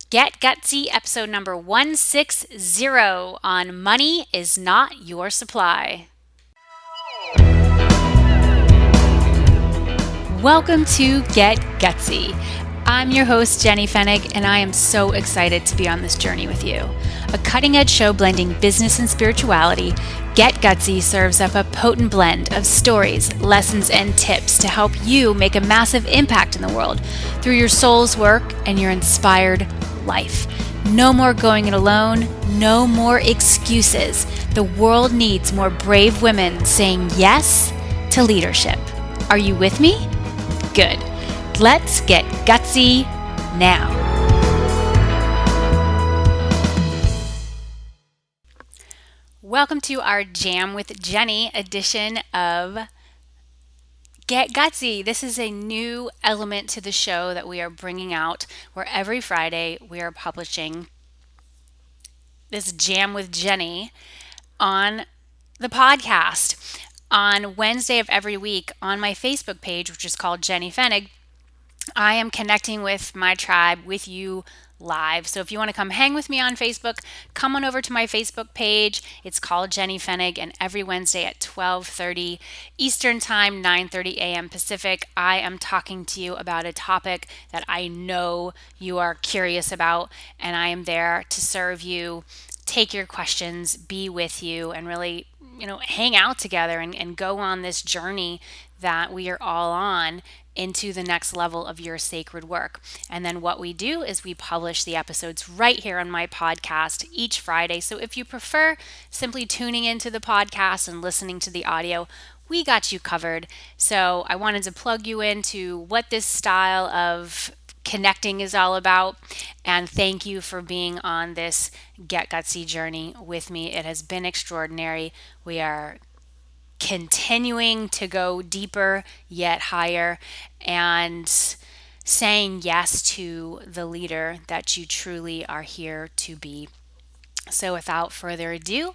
Get Gutsy, episode number 160 on Money is Not Your Supply. Welcome to Get Gutsy. I'm your host, Jenny Fennig, and I am so excited to be on this journey with you. A cutting-edge show blending business and spirituality, Get Gutsy serves up a potent blend of stories, lessons, and tips to help you make a massive impact in the world through your soul's work and your inspired life. No more going it alone, no more excuses. The world needs more brave women saying yes to leadership. Are you with me? Good. Let's get gutsy now. Welcome to our Jam with Jenny edition of Get Gutsy. This is a new element to the show that we are bringing out where every Friday we are publishing this Jam with Jenny on the podcast. On Wednesday of every week on my Facebook page, which is called Jenny Fennig, I am connecting with my tribe, with you live. So if you want to come hang with me on Facebook, come on over to my Facebook page. It's called Jenny Fennig, and every Wednesday at 12:30 Eastern Time, 9:30 a.m. Pacific, I am talking to you about a topic that I know you are curious about, and I am there to serve you, take your questions, be with you, and really, hang out together and go on this journey that we are all on into the next level of your sacred work. And then what we do is we publish the episodes right here on my podcast each Friday. So if you prefer simply tuning into the podcast and listening to the audio, we got you covered. So I wanted to plug you into what this style of connecting is all about. And thank you for being on this Get Gutsy journey with me. It has been extraordinary. We are continuing to go deeper yet higher and saying yes to the leader that you truly are here to be. So without further ado,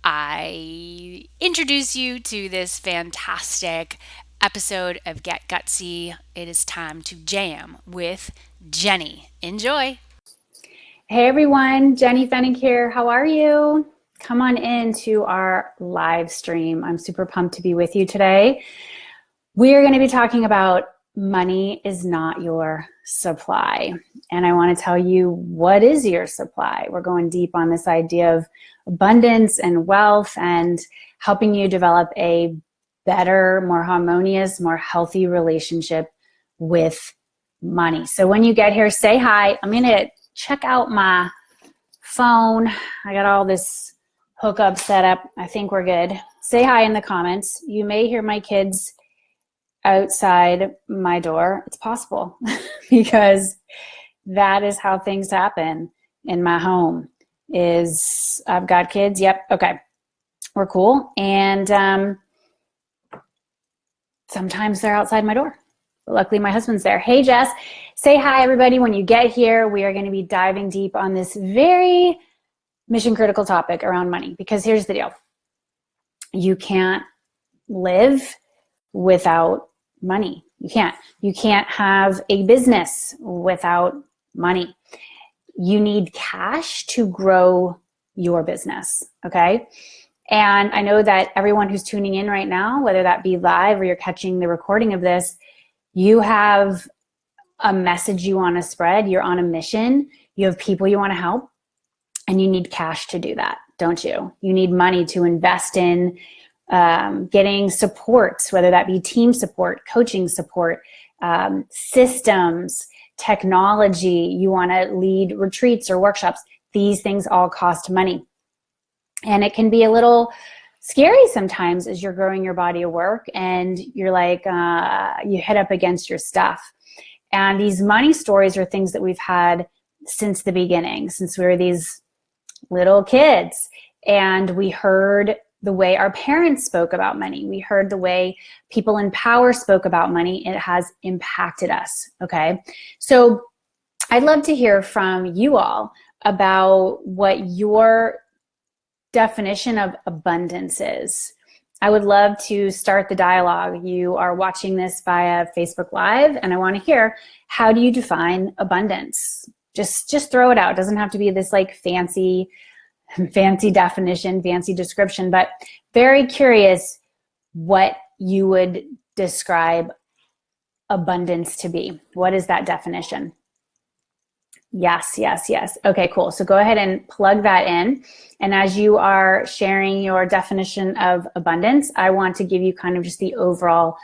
I introduce you to this fantastic episode of Get Gutsy. It is time to jam with Jenny. Enjoy. Hey everyone, Jenny Fennig here. How are you? Come on into our live stream. I'm super pumped to be with you today. We are going to be talking about money is not your supply. And I want to tell you, what is your supply? We're going deep on this idea of abundance and wealth and helping you develop a better, more harmonious, more healthy relationship with money. So when you get here, say hi. I'm going to check out my phone. I got all this hookup set up. I think we're good. Say hi in the comments. You may hear my kids outside my door. It's possible because that is how things happen in my home. Is I've got kids. Yep. Okay. We're cool. And sometimes they're outside my door. But luckily my husband's there. Hey, Jess. Say hi, everybody. When you get here, we are going to be diving deep on this very mission critical topic around money, because here's the deal. You can't live without money. You can't have a business without money. You need cash to grow your business. Okay. And I know that everyone who's tuning in right now, whether that be live or you're catching the recording of this, you have a message you want to spread. You're on a mission. You have people you want to help. And you need cash to do that, don't you? You need money to invest in getting support, whether that be team support, coaching support, systems, technology. You want to lead retreats or workshops. These things all cost money. And it can be a little scary sometimes as you're growing your body of work and you're like, you hit up against your stuff. And these money stories are things that we've had since the beginning, since we were these little kids, and we heard the way our parents spoke about money. We heard the way people in power spoke about money. It has impacted us. Okay. So I'd love to hear from you all about what your definition of abundance is. I would love to start the dialogue. You are watching this via Facebook Live, and I want to hear, how do you define abundance? Just throw it out. It doesn't have to be this like fancy definition, fancy description, but very curious what you would describe abundance to be. What is that definition? Yes. Okay, cool. So go ahead and plug that in. And as you are sharing your definition of abundance, I want to give you kind of just the overall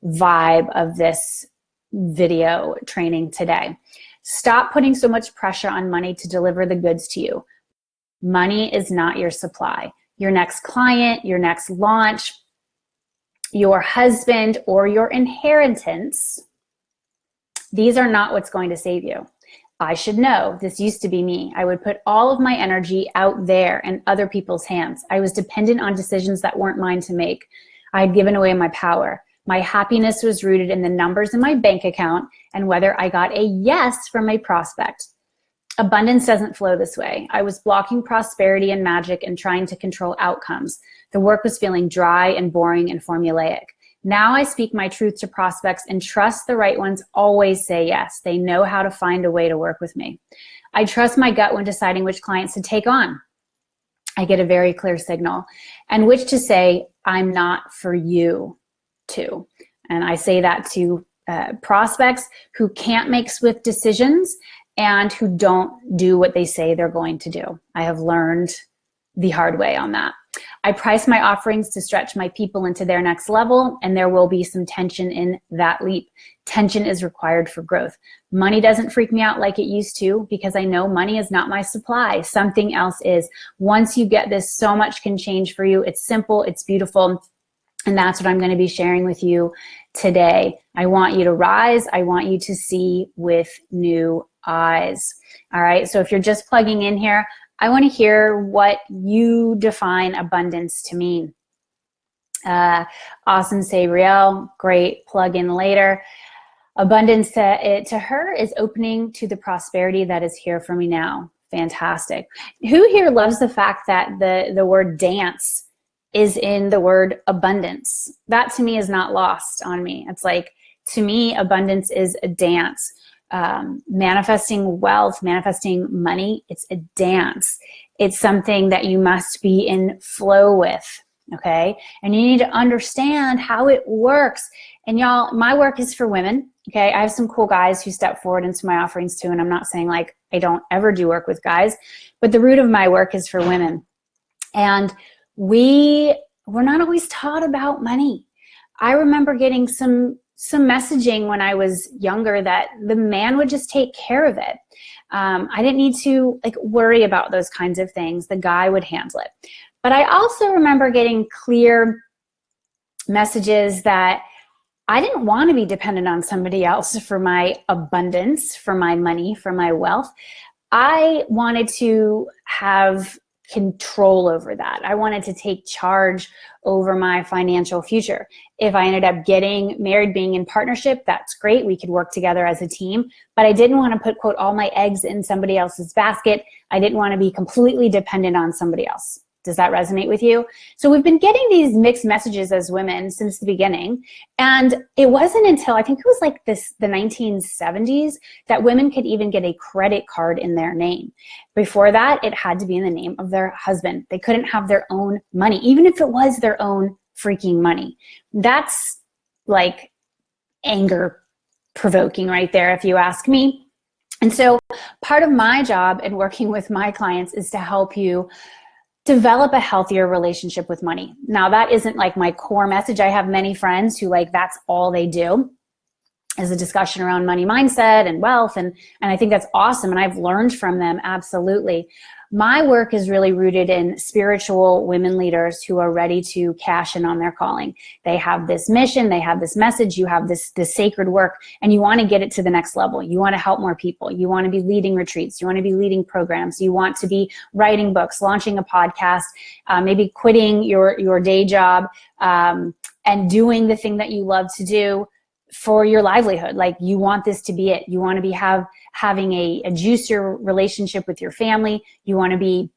vibe of this video training today. Stop putting so much pressure on money to deliver the goods to you. Money is not your supply. Your next client, your next launch, your husband, or your inheritance, these are not what's going to save you. I should know. This used to be me. I would put all of my energy out there in other people's hands. I was dependent on decisions that weren't mine to make. I had given away my power. My happiness was rooted in the numbers in my bank account and whether I got a yes from a prospect. Abundance doesn't flow this way. I was blocking prosperity and magic and trying to control outcomes. The work was feeling dry and boring and formulaic. Now I speak my truth to prospects and trust the right ones always say yes. They know how to find a way to work with me. I trust my gut when deciding which clients to take on. I get a very clear signal and which to say, I'm not for you to. And I say that to prospects who can't make swift decisions and who don't do what they say they're going to do. I have learned the hard way on that. I price my offerings to stretch my people into their next level, and there will be some tension in that leap. Tension is required for growth. Money doesn't freak me out like it used to because I know money is not my supply. Something else is. Once you get this, so much can change for you. It's simple, it's beautiful, and that's what I'm going to be sharing with you today. I want you to rise. I want you to see with new eyes. All right, so if you're just plugging in here, I want to hear what you define abundance to mean. Awesome, say Riel, great, plug in later. Abundance to her is opening to the prosperity that is here for me now. Fantastic. Who here loves the fact that the word dance is in the word abundance? That to me is not lost on me. It's like, to me, abundance is a dance. Manifesting wealth, manifesting money, it's a dance. It's something that you must be in flow with, okay? And you need to understand how it works. And y'all, my work is for women, okay? I have some cool guys who step forward into my offerings too, and I'm not saying like I don't ever do work with guys, but the root of my work is for women. And we're not always taught about money. I remember getting some messaging when I was younger that the man would just take care of it. I didn't need to like worry about those kinds of things. The guy would handle it. But I also remember getting clear messages that I didn't want to be dependent on somebody else for my abundance, for my money, for my wealth. I wanted to have control over that. I wanted to take charge over my financial future. If I ended up getting married, being in partnership, that's great. We could work together as a team, but I didn't want to put, quote, all my eggs in somebody else's basket. I didn't want to be completely dependent on somebody else. Does that resonate with you? So we've been getting these mixed messages as women since the beginning. And it wasn't until I think it was like the 1970s that women could even get a credit card in their name. Before that, it had to be in the name of their husband. They couldn't have their own money, even if it was their own freaking money. That's like anger provoking right there, if you ask me. And so part of my job in working with my clients is to help you develop a healthier relationship with money. Now, that isn't like my core message. I have many friends who like that's all they do is a discussion around money mindset and wealth. And I think that's awesome. And I've learned from them. Absolutely. My work is really rooted in spiritual women leaders who are ready to cash in on their calling. They have this mission, they have this message, you have this sacred work, and you want to get it to the next level. You want to help more people. You want to be leading retreats. You want to be leading programs. You want to be writing books, launching a podcast, maybe quitting your day job and doing the thing that you love to do for your livelihood. Like you want this to be it. You want to be having a juicier relationship with your family. You want to be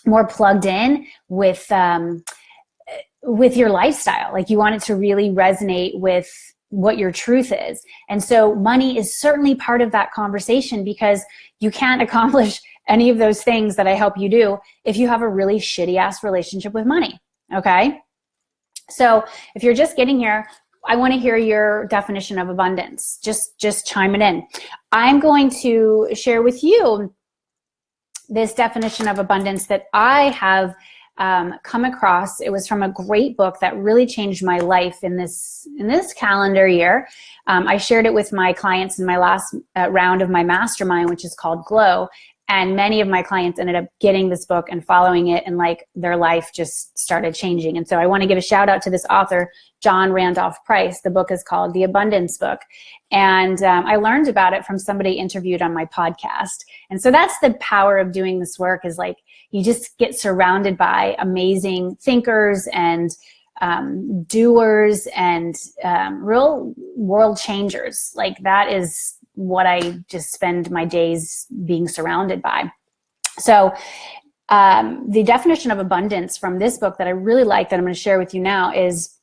more plugged in with your lifestyle. Like you want it to really resonate with what your truth is. And so money is certainly part of that conversation, because you can't accomplish any of those things that I help you do if you have a really shitty ass relationship with money. Okay. So if you're just getting here, I want to hear your definition of abundance. Just chime it in. I'm going to share with you this definition of abundance that I have come across. It was from a great book that really changed my life in this calendar year. I shared it with my clients in my last round of my mastermind, which is called Glow. And many of my clients ended up getting this book and following it, and like their life just started changing. And so I want to give a shout out to this author, John Randolph Price. The book is called The Abundance Book. And I learned about it from somebody interviewed on my podcast. And so that's the power of doing this work, is like you just get surrounded by amazing thinkers and doers and real world changers. Like that is what I just spend my days being surrounded by. So the definition of abundance from this book that I really like, that I'm going to share with you now, is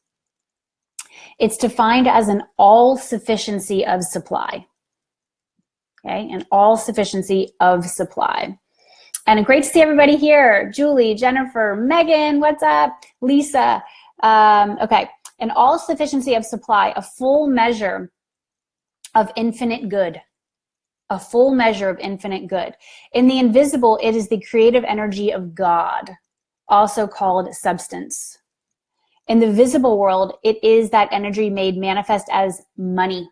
it's defined as an all-sufficiency of supply. Okay, an all-sufficiency of supply. And great to see everybody here. Julie, Jennifer, Megan, what's up? Lisa. Okay, an all-sufficiency of supply, a full measure of infinite good. A full measure of infinite good. In the invisible, it is the creative energy of God, also called substance. In the visible world, it is that energy made manifest as money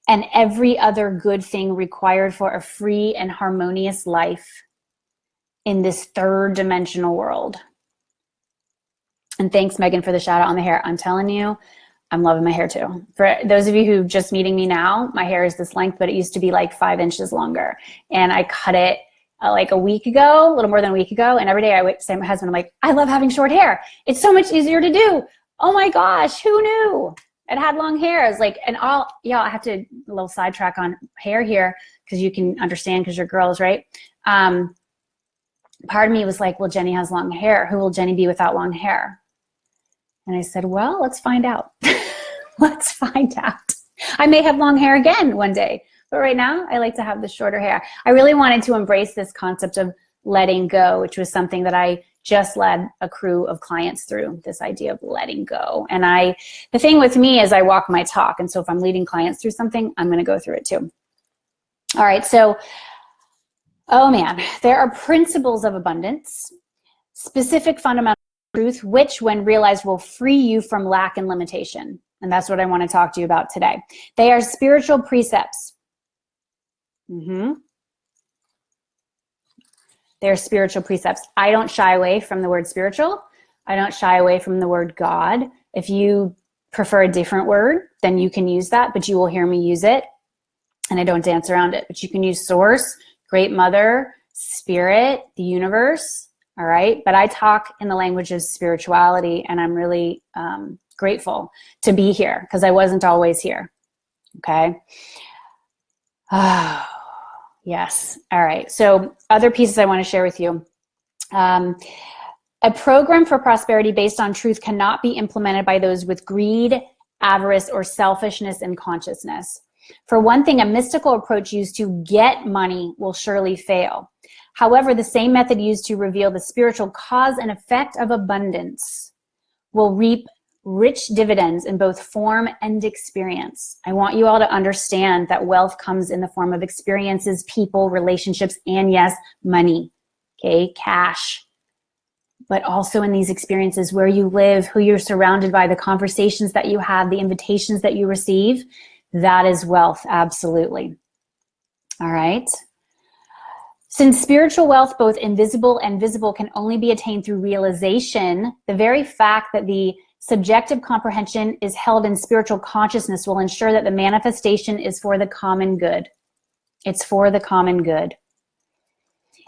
and every other good thing required for a free and harmonious life in this third dimensional world. And thanks, Megan, for the shout out on the hair. I'm telling you, I'm loving my hair too. For those of you who are just meeting me now, my hair is this length, but it used to be like 5 inches longer. And I cut it like a week ago, a little more than a week ago. And every day I would say to my husband, I'm like, I love having short hair. It's so much easier to do. Oh my gosh, who knew? It had long hair. It's like, and I have to, a little sidetrack on hair here, because you can understand, because you're girls, right? Part of me was like, well, Jenny has long hair. Who will Jenny be without long hair? And I said, well, let's find out. Let's find out. I may have long hair again one day, but right now I like to have the shorter hair. I really wanted to embrace this concept of letting go, which was something that I just led a crew of clients through, this idea of letting go. And the thing with me is I walk my talk. And so if I'm leading clients through something, I'm going to go through it too. All right. So, oh man, there are principles of abundance, specific fundamental truth, which when realized will free you from lack and limitation. And that's what I want to talk to you about today. They are spiritual precepts. They're spiritual precepts. I don't shy away from the word spiritual. I don't shy away from the word God. If you prefer a different word, then you can use that, but you will hear me use it. And I don't dance around it. But you can use source, great mother, spirit, the universe. All right. But I talk in the language of spirituality, and I'm really grateful to be here, because I wasn't always here. Okay. Oh, yes. All right. So other pieces I want to share with you. A program for prosperity based on truth cannot be implemented by those with greed, avarice, or selfishness in consciousness. For one thing, a mystical approach used to get money will surely fail. However, the same method used to reveal the spiritual cause and effect of abundance will reap rich dividends in both form and experience. I want you all to understand that wealth comes in the form of experiences, people, relationships, and yes, money, okay, cash. But also in these experiences, where you live, who you're surrounded by, the conversations that you have, the invitations that you receive, that is wealth, absolutely. All right. Since spiritual wealth, both invisible and visible, can only be attained through realization, the very fact that the subjective comprehension is held in spiritual consciousness will ensure that the manifestation is for the common good. It's for the common good.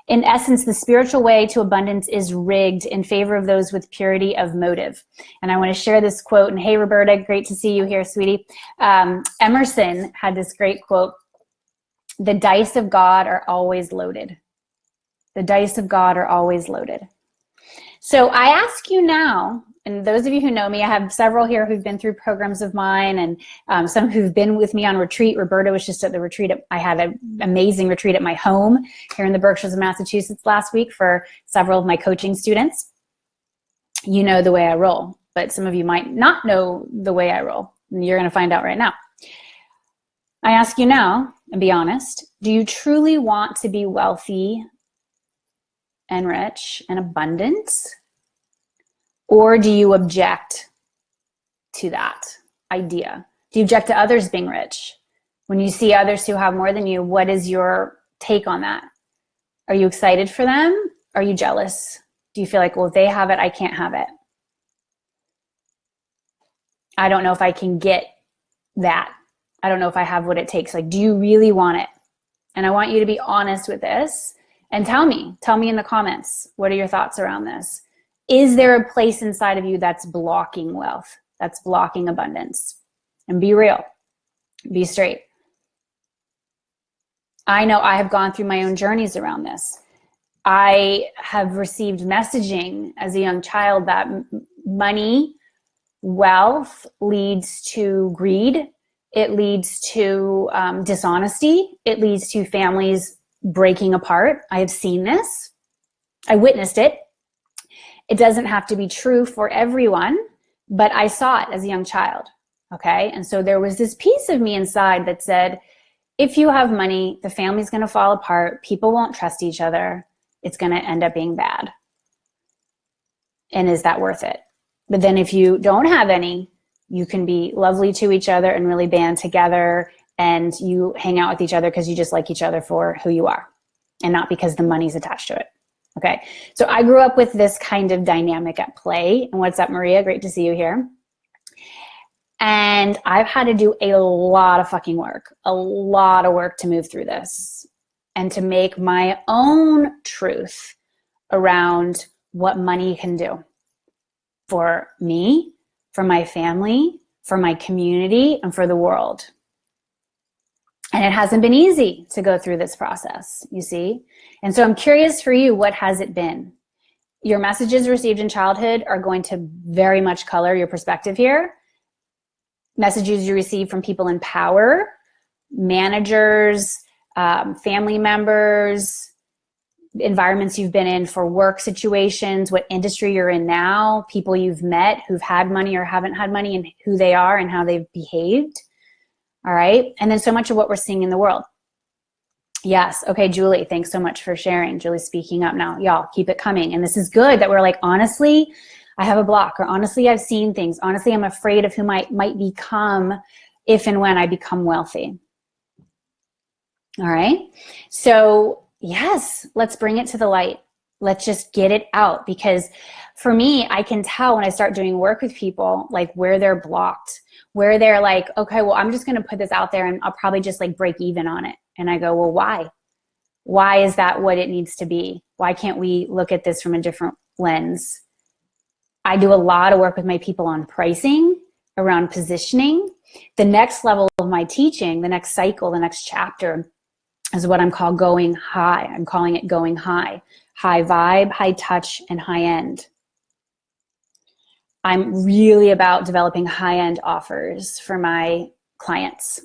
In essence, the spiritual way to abundance is rigged in favor of those with purity of motive. And I want to share this quote. And hey, Roberta, great to see you here, sweetie. Emerson had this great quote: "The dice of God are always loaded." The dice of God are always loaded. So I ask you now, And those of you who know me, I have several here who've been through programs of mine, and some who've been with me on retreat. Roberta was just at the retreat. I had an amazing retreat at my home here in the Berkshires of Massachusetts last week for several of my coaching students. You know the way I roll, but some of you might not know the way I roll. And you're going to find out right now. I ask you now, and be honest, do you truly want to be wealthy and rich and abundant? Or do you object to that idea? Do you object to others being rich? When you see others who have more than you, what is your take on that? Are you excited for them? Are you jealous? Do you feel like, well, if they have it, I can't have it? I don't know if I can get that. I don't know if I have what it takes. Like, do you really want it? And I want you to be honest with this and tell me in the comments, what are your thoughts around this? Is there a place inside of you that's blocking wealth, that's blocking abundance? And be real, be straight. I know I have gone through my own journeys around this. I have received messaging as a young child that money, wealth leads to greed. It leads to dishonesty. It leads to families breaking apart. I have seen this. I witnessed it. It doesn't have to be true for everyone, but I saw it as a young child, okay? And so there was this piece of me inside that said, if you have money, the family's gonna fall apart, people won't trust each other, it's gonna end up being bad. And is that worth it? But then if you don't have any, you can be lovely to each other and really band together, and you hang out with each other because you just like each other for who you are and not because the money's attached to it. Okay, so I grew up with this kind of dynamic at play. And what's up, Maria? Great to see you here. And I've had to do a lot of fucking work, a lot of work to move through this and to make my own truth around what money can do for me, for my family, for my community, and for the world. And it hasn't been easy to go through this process, you see? And so I'm curious for you, what has it been? Your messages received in childhood are going to very much color your perspective here. Messages you receive from people in power, managers, family members, environments you've been in for work situations, what industry you're in now, people you've met who've had money or haven't had money, and who they are and how they've behaved. All right. And then so much of what we're seeing in the world. Yes. Okay, Julie, thanks so much for sharing. Julie's speaking up now. Y'all, keep it coming. And this is good that we're like, honestly, I have a block, or honestly, I've seen things. Honestly, I'm afraid of who I might become if and when I become wealthy. All right. So yes, let's bring it to the light. Let's just get it out, because for me, I can tell when I start doing work with people, like where they're blocked, where they're like, okay, well, I'm just going to put this out there and I'll probably just like break even on it. And I go, well, why? Why is that what it needs to be? Why can't we look at this from a different lens? I do a lot of work with my people on pricing, around positioning. The next level of my teaching, the next cycle, the next chapter is what I'm calling going high. I'm calling it going high. High vibe, high touch, and high end. I'm really about developing high-end offers for my clients.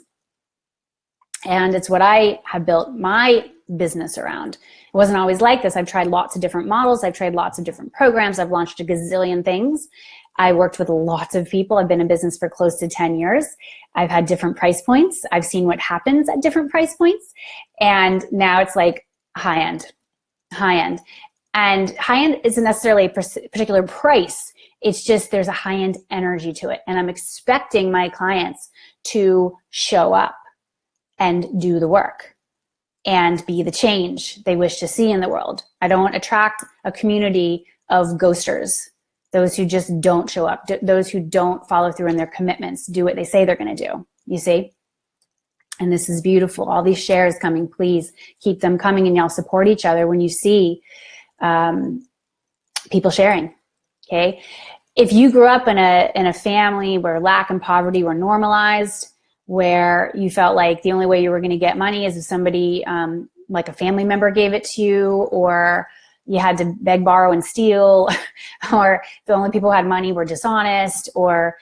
And it's what I have built my business around. It wasn't always like this. I've tried lots of different models. I've tried lots of different programs. I've launched a gazillion things. I worked with lots of people. I've been in business for close to 10 years. I've had different price points. I've seen what happens at different price points. And now it's like high-end, high-end. And high-end isn't necessarily a particular price. It's just there's a high-end energy to it. And I'm expecting my clients to show up and do the work and be the change they wish to see in the world. I don't attract a community of ghosters, those who just don't show up, those who don't follow through in their commitments, do what they say they're going to do, you see? And this is beautiful. All these shares coming, please keep them coming, and y'all support each other when you see people sharing. Okay, if you grew up in a family where lack and poverty were normalized, where you felt like the only way you were going to get money is if somebody, like a family member, gave it to you, or you had to beg, borrow, and steal, or the only people who had money were dishonest, or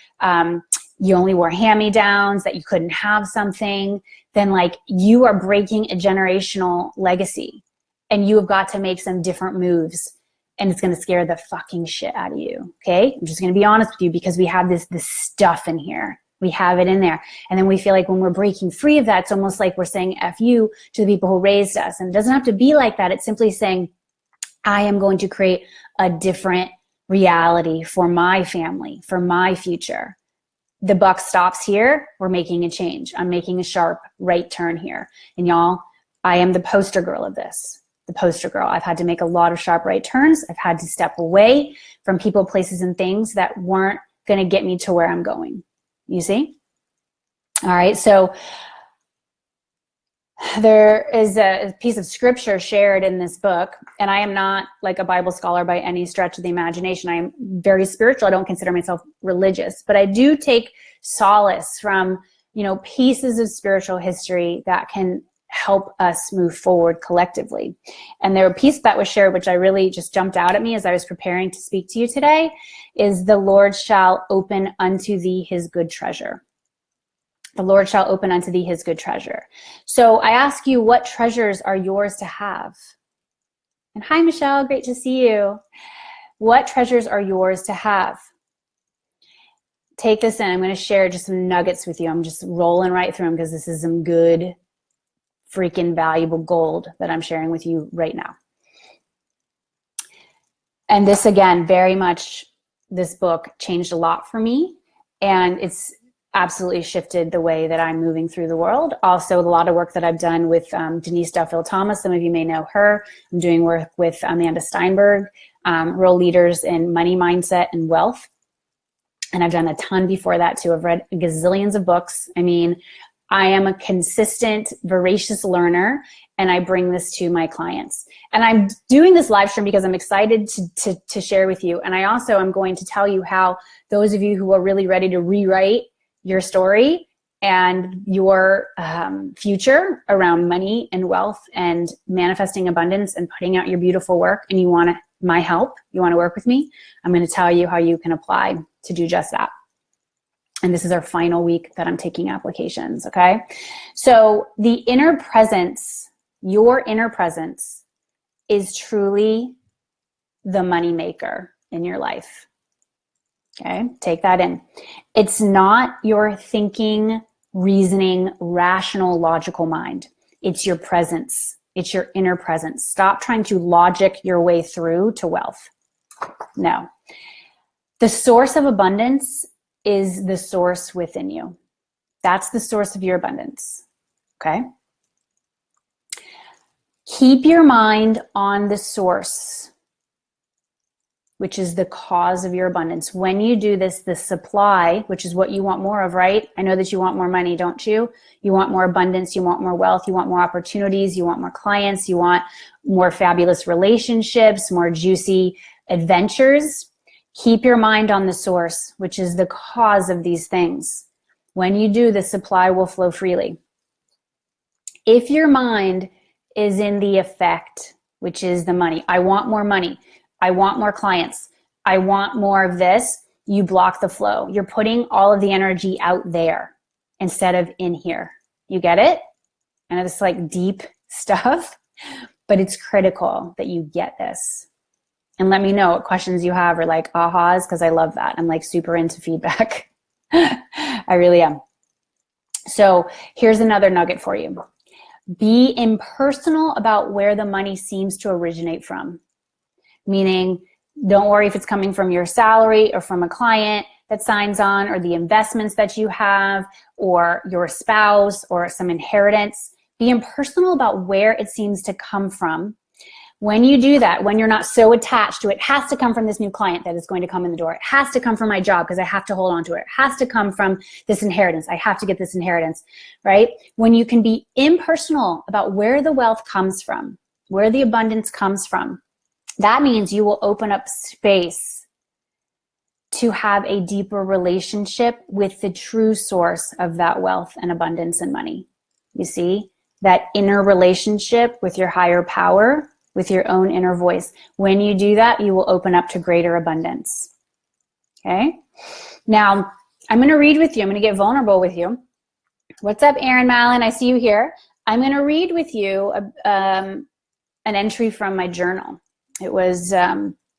you only wore hand-me-downs, that you couldn't have something, then like you are breaking a generational legacy, and you have got to make some different moves, and it's going to scare the fucking shit out of you. Okay, I'm just going to be honest with you, because we have this stuff in here. We have it in there. And then we feel like when we're breaking free of that, it's almost like we're saying F you to the people who raised us. And it doesn't have to be like that. It's simply saying, I am going to create a different reality for my family, for my future. The buck stops here. We're making a change. I'm making a sharp right turn here. And y'all, I am the poster girl of this. The poster girl. I've had to make a lot of sharp right turns. I've had to step away from people, places, and things that weren't going to get me to where I'm going. You see? All right. So there is a piece of scripture shared in this book, and I am not like a Bible scholar by any stretch of the imagination. I am very spiritual. I don't consider myself religious, but I do take solace from, pieces of spiritual history that can help us move forward collectively. And there a piece that was shared, which I really just jumped out at me as I was preparing to speak to you today, is the Lord shall open unto thee his good treasure. The Lord shall open unto thee his good treasure. So I ask you, what treasures are yours to have? And hi, Michelle, great to see you. What treasures are yours to have? Take this in. I'm going to share just some nuggets with you. I'm just rolling right through them because this is some good, freaking valuable gold that I'm sharing with you right now. And this, again, very much, this book changed a lot for me. And it's absolutely shifted the way that I'm moving through the world. Also, a lot of work that I've done with Denise Duffield Thomas. Some of you may know her. I'm doing work with Amanda Steinberg, real leaders in money mindset and wealth. And I've done a ton before that too. I've read gazillions of books. I mean, I am a consistent, voracious learner, and I bring this to my clients. And I'm doing this live stream because I'm excited to share with you. And I also am going to tell you how those of you who are really ready to rewrite your story and your future around money and wealth and manifesting abundance and putting out your beautiful work, and you want my help, you want to work with me, I'm going to tell you how you can apply to do just that. And this is our final week that I'm taking applications, okay? So the inner presence, your inner presence, is truly the money maker in your life. Okay, take that in. It's not your thinking, reasoning, rational, logical mind. It's your presence. It's your inner presence. Stop trying to logic your way through to wealth. No. The source of abundance is the source within you. That's the source of your abundance. Okay? Keep your mind on the source, which is the cause of your abundance. When you do this, the supply, which is what you want more of, right? I know that you want more money, don't you? You want more abundance, you want more wealth, you want more opportunities, you want more clients, you want more fabulous relationships, more juicy adventures. Keep your mind on the source, which is the cause of these things. When you do, the supply will flow freely. If your mind is in the effect, which is the money, I want more money, I want more clients, I want more of this, you block the flow. You're putting all of the energy out there instead of in here. You get it? And it's like deep stuff, but it's critical that you get this. And let me know what questions you have or like ahas, because I love that. I'm like super into feedback. I really am. So here's another nugget for you. Be impersonal about where the money seems to originate from. Meaning, don't worry if it's coming from your salary or from a client that signs on, or the investments that you have, or your spouse, or some inheritance. Be impersonal about where it seems to come from. When you do that, when you're not so attached to it, has to come from this new client that is going to come in the door. It has to come from my job because I have to hold on to it. It has to come from this inheritance. I have to get this inheritance, right? When you can be impersonal about where the wealth comes from, where the abundance comes from, that means you will open up space to have a deeper relationship with the true source of that wealth and abundance and money. You see, that inner relationship with your higher power with your own inner voice. When you do that, you will open up to greater abundance. Okay? Now, I'm going to read with you. I'm going to get vulnerable with you. What's up, Erin Mallon? I see you here. I'm going to read with you an entry from my journal. It was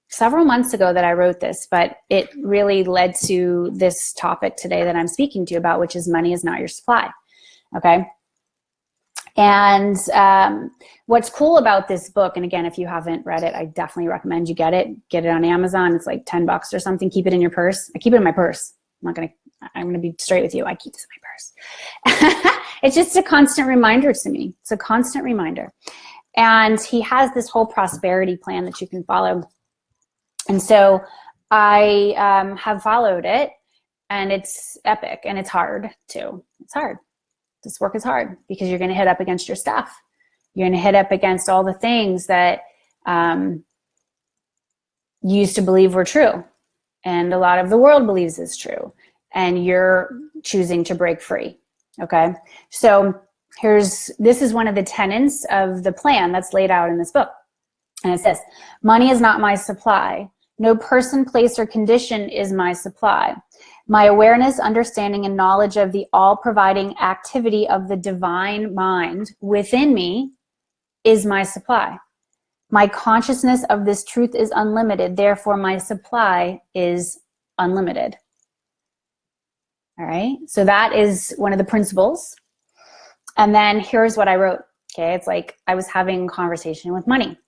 several months ago that I wrote this, but it really led to this topic today that I'm speaking to you about, which is money is not your supply. Okay? And what's cool about this book, and again, if you haven't read it, I definitely recommend you get it. Get it on Amazon. It's like $10 or something. Keep it in your purse. I keep it in my purse. I'm going to be straight with you. I keep this in my purse. It's just a constant reminder to me. It's a constant reminder. And he has this whole prosperity plan that you can follow. And so I have followed it, and it's epic, and it's hard too. It's hard. This work is hard because you're going to hit up against your stuff. You're going to hit up against all the things that you used to believe were true. And a lot of the world believes is true. And you're choosing to break free. Okay? So this is one of the tenets of the plan that's laid out in this book. And it says, money is not my supply. No person, place, or condition is my supply. My awareness, understanding, and knowledge of the all-providing activity of the divine mind within me is my supply. My consciousness of this truth is unlimited. Therefore, my supply is unlimited. All right? So that is one of the principles. And then here's what I wrote. Okay? It's like I was having a conversation with money.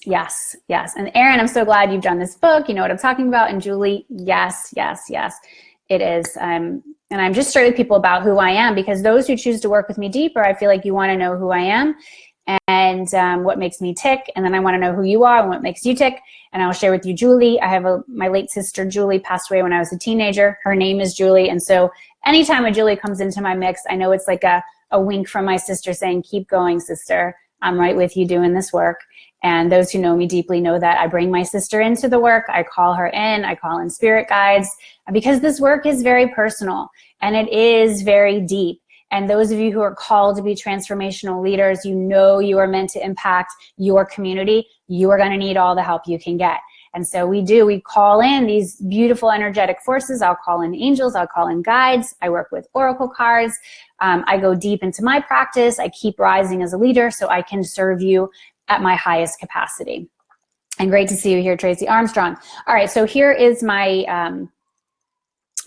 Yes, yes. And Erin, I'm so glad you've done this book. You know what I'm talking about. And Julie, yes, yes, yes, it is. And I'm just straight with people about who I am, because those who choose to work with me deeper, I feel like you want to know who I am and what makes me tick. And then I want to know who you are and what makes you tick. And I'll share with you Julie. I have my late sister, Julie, passed away when I was a teenager. Her name is Julie. And so anytime a Julie comes into my mix, I know it's like a wink from my sister saying, keep going, sister. I'm right with you doing this work. And those who know me deeply know that I bring my sister into the work. I call her in. I call in spirit guides, because this work is very personal and it is very deep. And those of you who are called to be transformational leaders, you know you are meant to impact your community. You are going to need all the help you can get. And so we call in these beautiful energetic forces. I'll call in angels. I'll call in guides. I work with oracle cards. I go deep into my practice. I keep rising as a leader so I can serve you at my highest capacity. And great to see you here, Tracy Armstrong. All right, so here is my,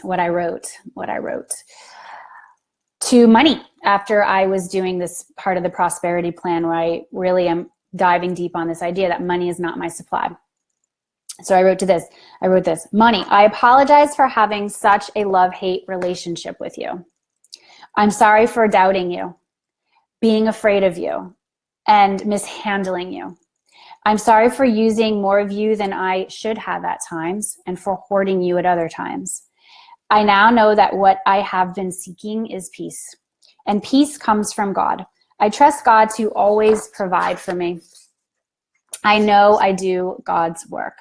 what I wrote to money after I was doing this part of the prosperity plan, where I really am diving deep on this idea that money is not my supply. So I wrote this, money, I apologize for having such a love-hate relationship with you. I'm sorry for doubting you, being afraid of you, and mishandling you. I'm sorry for using more of you than I should have at times, and for hoarding you at other times. I now know that what I have been seeking is peace, and peace comes from God. I trust God to always provide for me. I know I do God's work,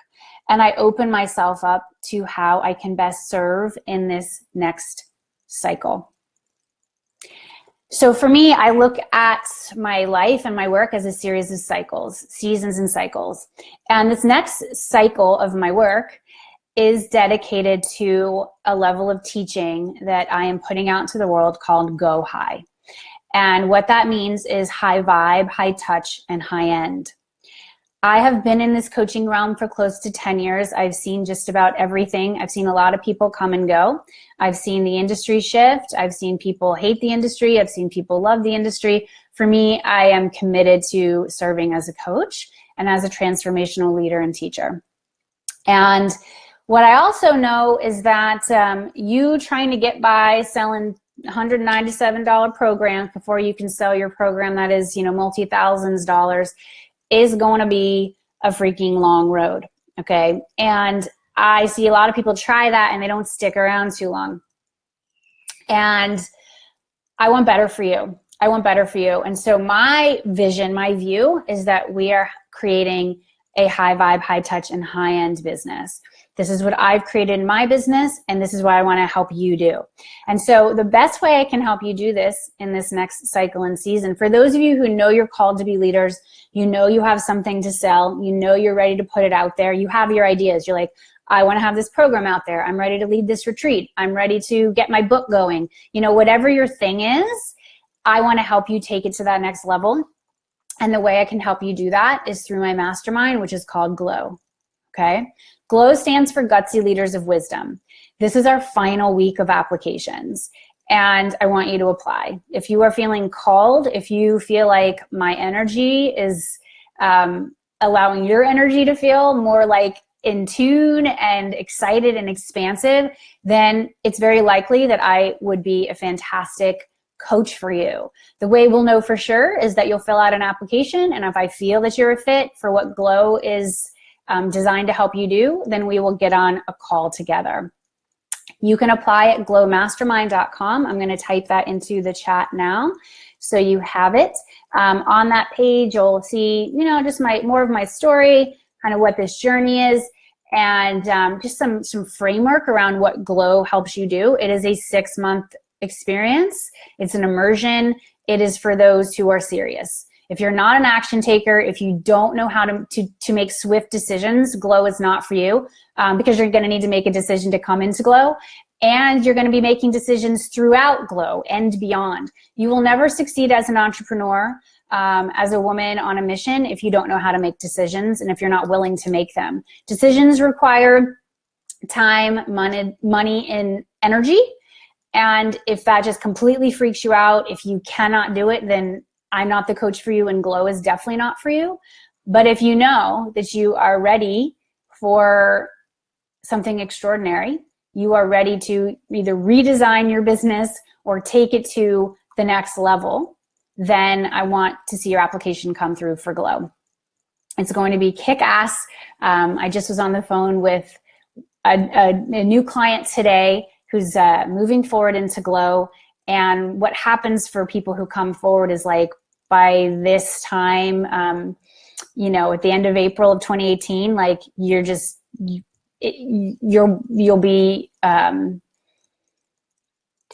and I open myself up to how I can best serve in this next cycle. So for me, I look at my life and my work as a series of cycles, seasons and cycles. And this next cycle of my work is dedicated to a level of teaching that I am putting out into the world called Go High. And what that means is high vibe, high touch, and high end. I have been in this coaching realm for close to 10 years. I've seen just about everything. I've seen a lot of people come and go. I've seen the industry shift. I've seen people hate the industry. I've seen people love the industry. For me, I am committed to serving as a coach and as a transformational leader and teacher. And what I also know is that you trying to get by selling $197 programs before you can sell your program that is, multi-thousands dollars is going to be a freaking long road, okay? And I see a lot of people try that and they don't stick around too long. And I want better for you. I want better for you. And so my vision, my view is that we are creating a high vibe, high touch, and high end business. This is what I've created in my business, and this is what I want to help you do. And so the best way I can help you do this in this next cycle and season, for those of you who know you're called to be leaders, you know you have something to sell, you know you're ready to put it out there, you have your ideas, you're like, I want to have this program out there, I'm ready to lead this retreat, I'm ready to get my book going, whatever your thing is, I want to help you take it to that next level. And the way I can help you do that is through my mastermind, which is called GLOW. Okay. GLOW stands for Gutsy Leaders of Wisdom. This is our final week of applications, and I want you to apply. If you are feeling called, if you feel like my energy is allowing your energy to feel more like in tune and excited and expansive, then it's very likely that I would be a fantastic coach for you. The way we'll know for sure is that you'll fill out an application, and if I feel that you're a fit for what GLOW is designed to help you do, then we will get on a call together. You can apply at glowmastermind.com. I'm going to type that into the chat now so you have it. On that page, you'll see, just more of my story, kind of what this journey is, and just some framework around what GLOW helps you do. It is a 6-month experience. It's an immersion. It is for those who are serious. If you're not an action taker, if you don't know how to make swift decisions, GLOW is not for you, because you're going to need to make a decision to come into GLOW, and you're going to be making decisions throughout GLOW and beyond. You will never succeed as an entrepreneur, as a woman on a mission, if you don't know how to make decisions and if you're not willing to make them. Decisions require time, money, and energy. And if that just completely freaks you out, if you cannot do it, then I'm not the coach for you, and GLOW is definitely not for you. But if you know that you are ready for something extraordinary, you are ready to either redesign your business or take it to the next level, then I want to see your application come through for GLOW. It's going to be kick-ass. I just was on the phone with a new client today who's moving forward into GLOW. And what happens for people who come forward is, like, by this time, at the end of April of 2018, like, you'll be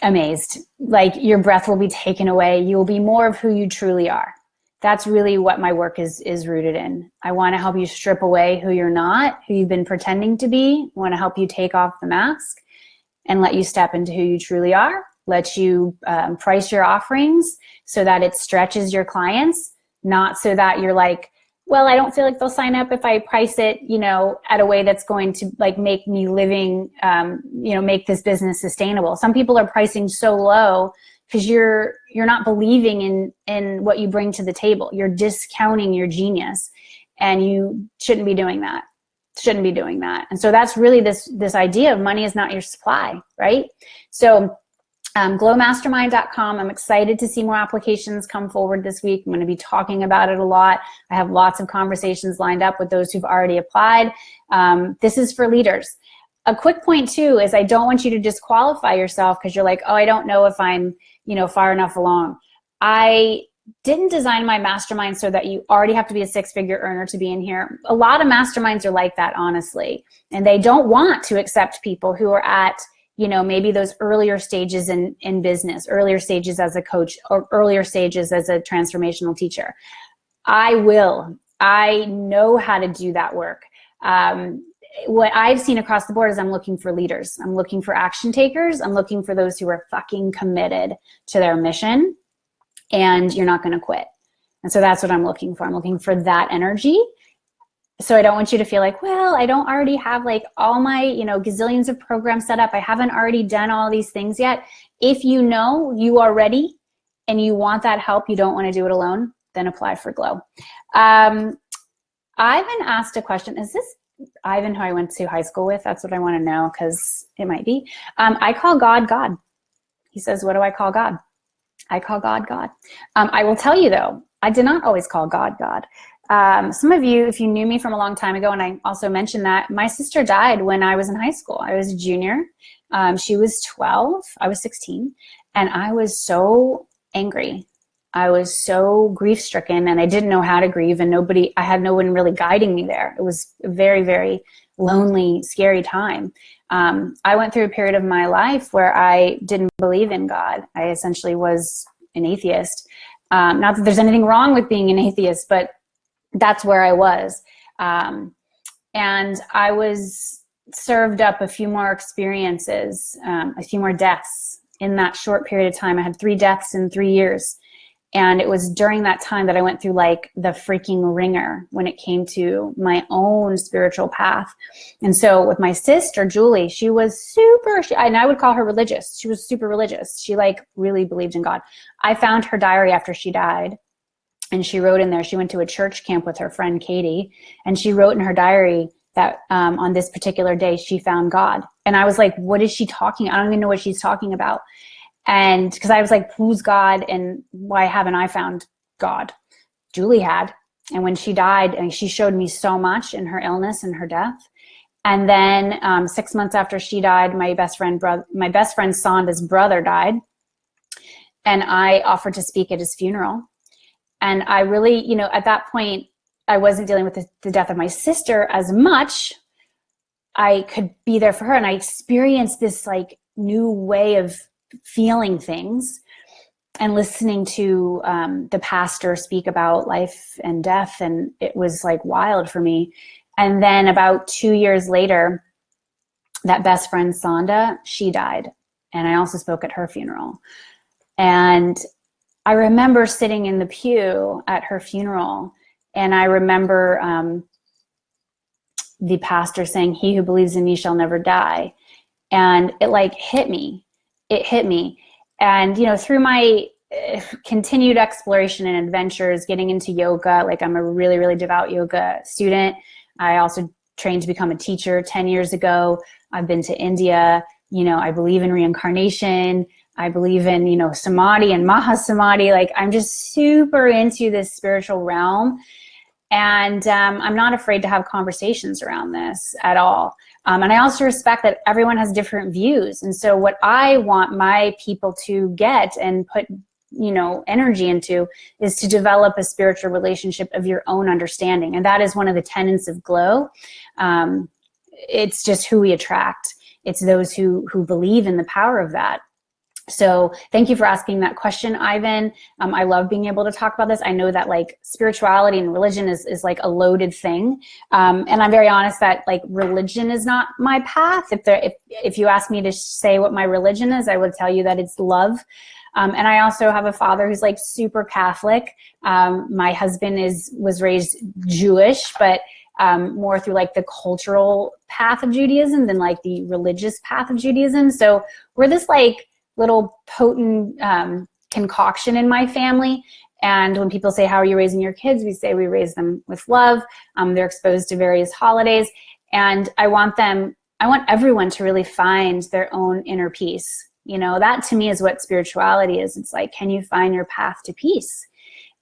amazed. Like, your breath will be taken away. You will be more of who you truly are. That's really what my work is rooted in. I want to help you strip away who you're not, who you've been pretending to be. I want to help you take off the mask and let you step into who you truly are. Let you price your offerings so that it stretches your clients, not so that you're like, well, I don't feel like they'll sign up if I price it, at a way that's going to, like, make me living, make this business sustainable. Some people are pricing so low because you're not believing in what you bring to the table. You're discounting your genius, and you shouldn't be doing that. And so that's really this idea of money is not your supply, right? So glowmastermind.com. I'm excited to see more applications come forward this week. I'm going to be talking about it a lot. I have lots of conversations lined up with those who've already applied. This is for leaders. A quick point too is I don't want you to disqualify yourself because you're like, oh, I don't know if I'm, far enough along. I didn't design my mastermind so that you already have to be a 6-figure earner to be in here. A lot of masterminds are like that, honestly, and they don't want to accept people who are at, maybe those earlier stages in business, earlier stages as a coach, or earlier stages as a transformational teacher. I know how to do that work. What I've seen across the board is I'm looking for leaders. I'm looking for action takers. I'm looking for those who are fucking committed to their mission, and you're not going to quit. And so that's what I'm looking for. I'm looking for that energy. So I don't want you to feel like, well, I don't already have like all my, gazillions of programs set up. I haven't already done all these things yet. If you know you are ready and you want that help, you don't want to do it alone, then apply for GLOW. Ivan asked a question. Is this Ivan who I went to high school with? That's what I want to know, because it might be. I call God, God. He says, what do I call God? I call God, God. I will tell you, though, I did not always call God, God. Some of you, if you knew me from a long time ago, and I also mentioned that, my sister died when I was in high school. I was a junior. She was 12. I was 16. And I was so angry. I was so grief-stricken, and I didn't know how to grieve, and I had no one really guiding me there. It was very, very lonely, scary time. I went through a period of my life where I didn't believe in God. I essentially was an atheist. Not that there's anything wrong with being an atheist, but that's where I was. And I was served up a few more experiences, a few more deaths in that short period of time. I had 3 deaths in 3 years. And it was during that time that I went through like the freaking ringer when it came to my own spiritual path. And so with my sister, Julie, she was and I would call her religious. She was super religious. She like really believed in God. I found her diary after she died. And she wrote in there, she went to a church camp with her friend Katie. And she wrote in her diary that on this particular day, she found God. And I was like, what is she talking? I don't even know what she's talking about. And because I was like, who's God and why haven't I found God? Julie had. And when she died, and she showed me so much in her illness and her death. And then 6 months after she died, my best friend Sonda's brother died. And I offered to speak at his funeral. And I really, at that point, I wasn't dealing with the death of my sister as much. I could be there for her. And I experienced this like new way of feeling things and listening to the pastor speak about life and death. And it was like wild for me. And then about 2 years later, that best friend, Sonda, she died. And I also spoke at her funeral. And I remember sitting in the pew at her funeral. And I remember the pastor saying, "He who believes in me shall never die." And it like hit me. It hit me. And, through my continued exploration and adventures, getting into yoga, like I'm a really, really devout yoga student. I also trained to become a teacher 10 years ago. I've been to India. I believe in reincarnation. I believe in, samadhi and mahasamadhi. Like I'm just super into this spiritual realm. And I'm not afraid to have conversations around this at all. And I also respect that everyone has different views. And so what I want my people to get and put, energy into is to develop a spiritual relationship of your own understanding. And that is one of the tenets of Glow. It's just who we attract. It's those who believe in the power of that. So thank you for asking that question, Ivan. I love being able to talk about this. I know that like spirituality and religion is like a loaded thing. And I'm very honest that like religion is not my path. If you ask me to say what my religion is, I would tell you that it's love. And I also have a father who's like super Catholic. My husband was raised Jewish, but more through like the cultural path of Judaism than like the religious path of Judaism. So we're this like little potent concoction in my family. And when people say, how are you raising your kids? We say we raise them with love. They're exposed to various holidays. And I want everyone to really find their own inner peace. That to me is what spirituality is. It's like, can you find your path to peace?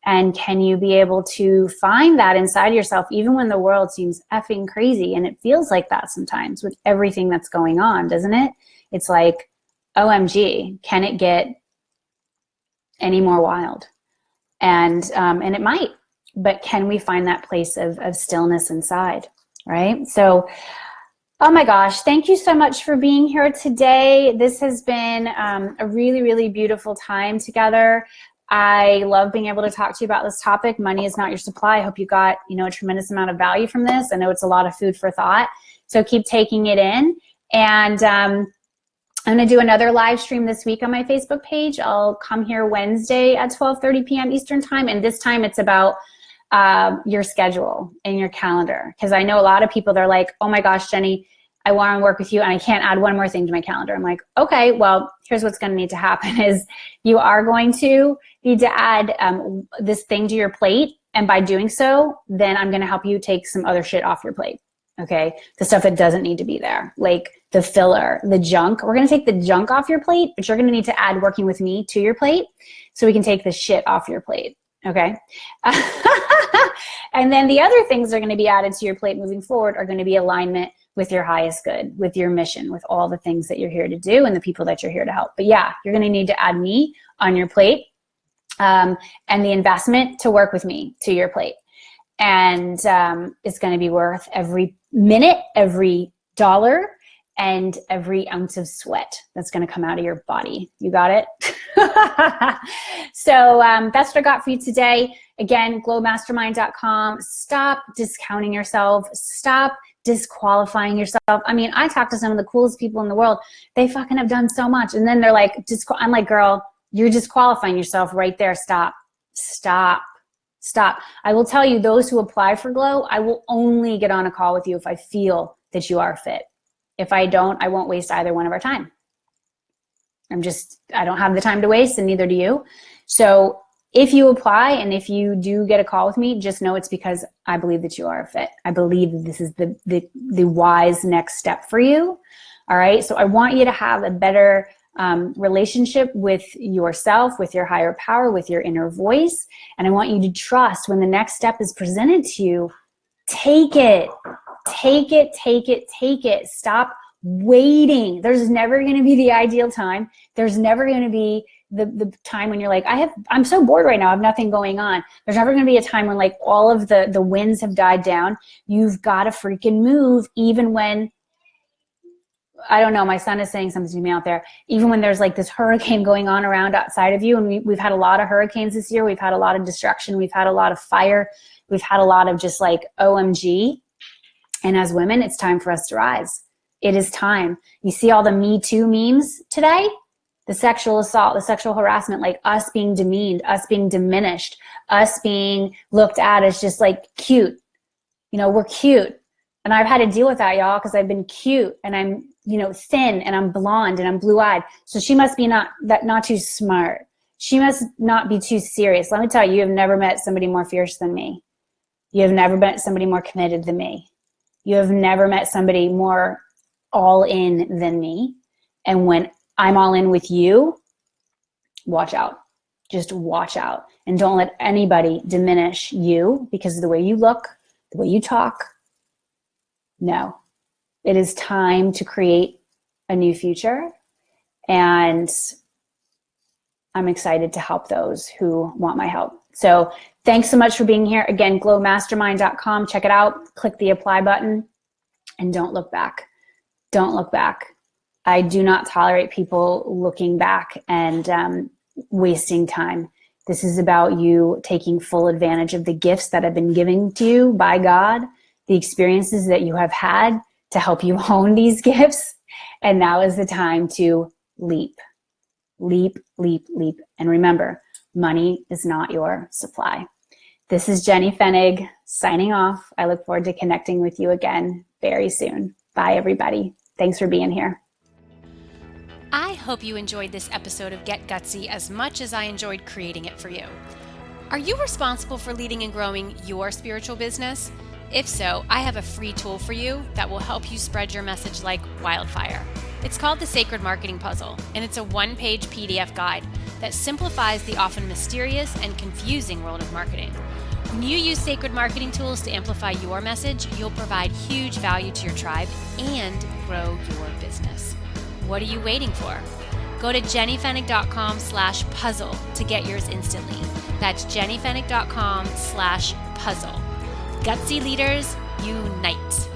And can you be able to find that inside yourself, even when the world seems effing crazy? And it feels like that sometimes with everything that's going on, doesn't it? It's like, OMG, can it get any more wild? And it might, but can we find that place of stillness inside, right? So, oh my gosh, thank you so much for being here today. This has been a really, really beautiful time together. I love being able to talk to you about this topic. Money is not your supply. I hope you got, a tremendous amount of value from this. I know it's a lot of food for thought. So keep taking it in. And I'm going to do another live stream this week on my Facebook page. I'll come here Wednesday at 12:30 p.m. Eastern time. And this time it's about your schedule and your calendar. Because I know a lot of people, they're like, oh my gosh, Jenny, I want to work with you and I can't add one more thing to my calendar. I'm like, okay, well, here's what's going to need to happen is you are going to need to add this thing to your plate. And by doing so, then I'm going to help you take some other shit off your plate. Okay, the stuff that doesn't need to be there, like the filler, the junk. We're going to take the junk off your plate, but you're going to need to add working with me to your plate so we can take the shit off your plate. Okay. And then the other things that are going to be added to your plate moving forward are going to be alignment with your highest good, with your mission, with all the things that you're here to do and the people that you're here to help. But yeah, you're going to need to add me on your plate and the investment to work with me to your plate. And it's going to be worth every minute, every dollar, and every ounce of sweat that's going to come out of your body. You got it? So that's what I got for you today. Again, glowmastermind.com. Stop discounting yourself. Stop disqualifying yourself. I mean, I talk to some of the coolest people in the world. They fucking have done so much. And then they're like, I'm like, girl, you're disqualifying yourself right there. Stop. I will tell you, those who apply for Glow, I will only get on a call with you if I feel that you are fit. If I don't, I won't waste either one of our time. I don't have the time to waste, and neither do you. So if you apply and if you do get a call with me, just know it's because I believe that you are a fit. I believe that this is the wise next step for you. All right. So I want you to have a better relationship with yourself, with your higher power, with your inner voice. And I want you to trust when the next step is presented to you, take it. Stop waiting. There's never going to be the ideal time. There's never going to be the time when you're like, I'm so bored right now. I have nothing going on. There's never going to be a time when like all of the winds have died down. You've got to freaking move, even when, I don't know, my son is saying something to me out there, even when there's like this hurricane going on around outside of you. And we've had a lot of hurricanes this year. We've had a lot of destruction. We've had a lot of fire. We've had a lot of just like OMG. And as women, it's time for us to rise. It is time. You see all the Me Too memes today? The sexual assault, the sexual harassment, like us being demeaned, us being diminished, us being looked at as just like cute. You know, we're cute. And I've had to deal with that, y'all, because I've been cute and I'm, thin and I'm blonde and I'm blue-eyed. So she must be not too smart. She must not be too serious. Let me tell you, you have never met somebody more fierce than me. You have never met somebody more committed than me. You have never met somebody more all in than me. And when I'm all in with you, watch out. Just watch out. And don't let anybody diminish you because of the way you look, the way you talk. No. It is time to create a new future. And I'm excited to help those who want my help. So thanks so much for being here. Again, glowmastermind.com. Check it out. Click the apply button and don't look back. Don't look back. I do not tolerate people looking back and wasting time. This is about you taking full advantage of the gifts that have been given to you by God, the experiences that you have had to help you hone these gifts. And now is the time to leap. Leap, leap, leap. And remember, money is not your supply. This is Jenny Fenig signing off. I look forward to connecting with you again very soon. Bye, everybody. Thanks for being here. I hope you enjoyed this episode of Get Gutsy as much as I enjoyed creating it for you. Are you responsible for leading and growing your spiritual business? If so, I have a free tool for you that will help you spread your message like wildfire. It's called the Sacred Marketing Puzzle, and it's a one-page PDF guide that simplifies the often mysterious and confusing world of marketing. When you use sacred marketing tools to amplify your message, you'll provide huge value to your tribe and grow your business. What are you waiting for? Go to jennyfenig.com/puzzle to get yours instantly. That's jennyfenig.com/puzzle. Gutsy leaders, unite.